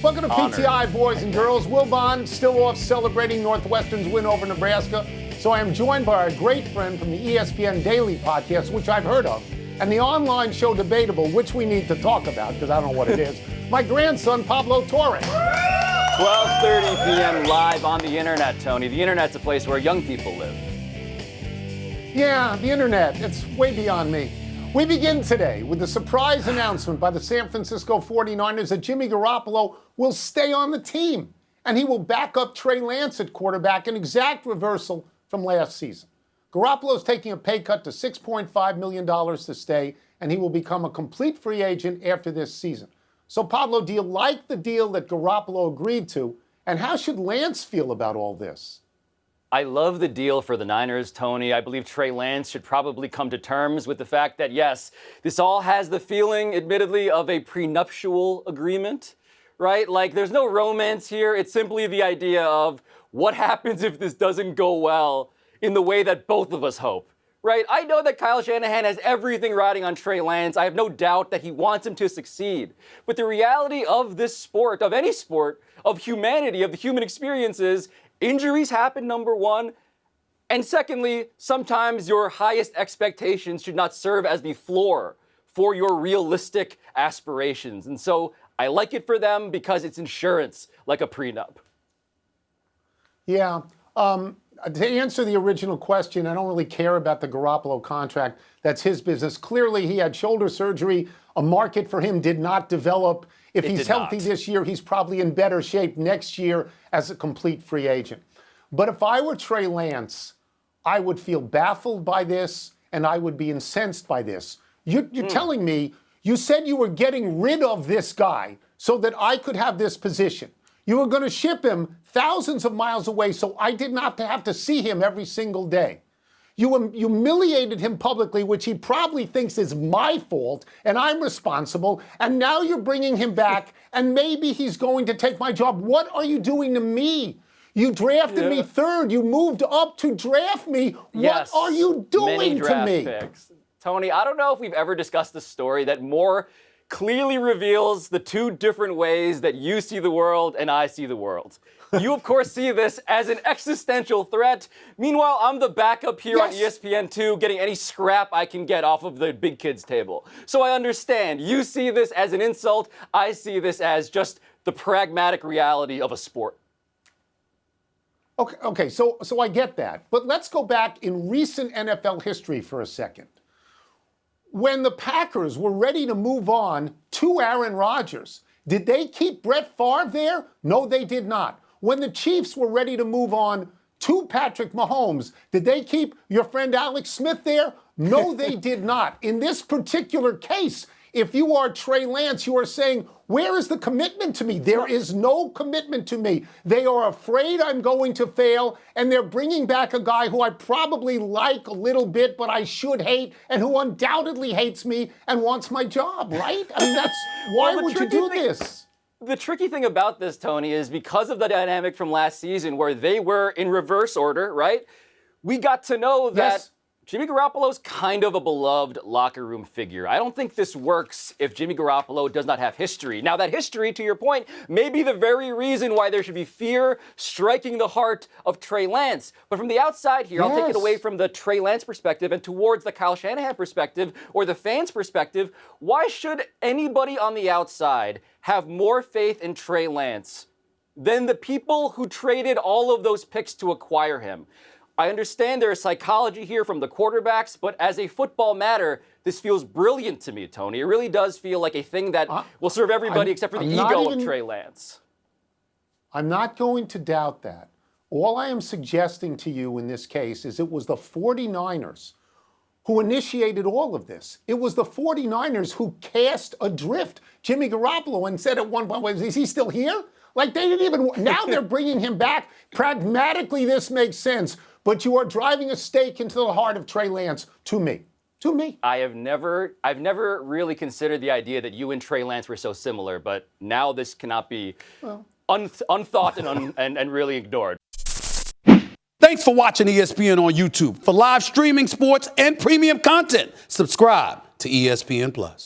Welcome to PTI, boys and girls. Will Bond still off celebrating Northwestern's win over Nebraska. So I am joined by our great friend from the ESPN Daily podcast, which I've heard of, and the online show Debatable, which we need to talk about because I don't know what it is. My grandson, Pablo Torre. 12:30 p.m. live on the internet, Tony. The internet's a place where young people live. Yeah, the internet. It's way beyond me. We begin today with the surprise announcement by the San Francisco 49ers that Jimmy Garoppolo will stay on the team, and he will back up Trey Lance at quarterback, an exact reversal from last season. Garoppolo's taking a pay cut to $6.5 million to stay, and he will become a complete free agent after this season. So, Pablo, do you like the deal that Garoppolo agreed to, and how should Lance feel about all this? I love the deal for the Niners, Tony. I believe Trey Lance should probably come to terms with the fact that, yes, this all has the feeling, admittedly, of a prenuptial agreement, right? Like, there's no romance here. It's simply the idea of what happens if this doesn't go well in the way that both of us hope, right? I know that Kyle Shanahan has everything riding on Trey Lance. I have no doubt that he wants him to succeed. But the reality of this sport, of any sport, of humanity, of the human experience is injuries happen, number one. And secondly, sometimes your highest expectations should not serve as the floor for your realistic aspirations. And so I like it for them because it's insurance, like a prenup. Yeah. To answer the original question, I don't really care about the Garoppolo contract. That's his business. Clearly, he had shoulder surgery. A market for him did not develop. If he's healthy this year, he's probably in better shape next year as a complete free agent. But if I were Trey Lance, I would feel baffled by this, and I would be incensed by this. You're telling me you said you were getting rid of this guy so that I could have this position. You were going to ship him thousands of miles away so I did not have to see him every single day. You humiliated him publicly, which he probably thinks is my fault, and I'm responsible. And now you're bringing him back, and maybe he's going to take my job. What are you doing to me? You drafted me third. You moved up to draft me. Yes, what are you doing to me? Picks. Tony, I don't know if we've ever discussed a story that more clearly reveals the two different ways that you see the world and I see the world. You, of course, see this as an existential threat. Meanwhile, I'm the backup here on ESPN2, getting any scrap I can get off of the big kids table. So I understand. You see this as an insult. I see this as just the pragmatic reality of a sport. Okay, so I get that. But let's go back in recent NFL history for a second. When the Packers were ready to move on to Aaron Rodgers, did they keep Brett Favre there? No, they did not. When the Chiefs were ready to move on to Patrick Mahomes, did they keep your friend Alex Smith there? No, they did not. In this particular case, if you are Trey Lance, you are saying, where is the commitment to me? There is no commitment to me. They are afraid I'm going to fail, and they're bringing back a guy who I probably like a little bit, but I should hate, and who undoubtedly hates me and wants my job, right? I mean, that's why would you do this? The tricky thing about this, Tony, is because of the dynamic from last season where they were in reverse order, right? We got to know that Jimmy Garoppolo's kind of a beloved locker room figure. I don't think this works if Jimmy Garoppolo does not have history. Now, that history, to your point, may be the very reason why there should be fear striking the heart of Trey Lance. But from the outside here, I'll take it away from the Trey Lance perspective and towards the Kyle Shanahan perspective or the fans' perspective. Why should anybody on the outside have more faith in Trey Lance than the people who traded all of those picks to acquire him? I understand there's psychology here from the quarterbacks, but as a football matter, this feels brilliant to me, Tony. It really does feel like a thing that will serve everybody except for the ego of Trey Lance. I'm not going to doubt that. All I am suggesting to you in this case is it was the 49ers who initiated all of this. It was the 49ers who cast adrift Jimmy Garoppolo and said at one point, is he still here? Like, they didn't even, now they're bringing him back. Pragmatically, this makes sense. But you are driving a stake into the heart of Trey Lance, to me. To me. I've never really considered the idea that you and Trey Lance were so similar, but now this cannot be unthought and really ignored. Thanks for watching ESPN on YouTube. For live streaming sports and premium content, subscribe to ESPN+.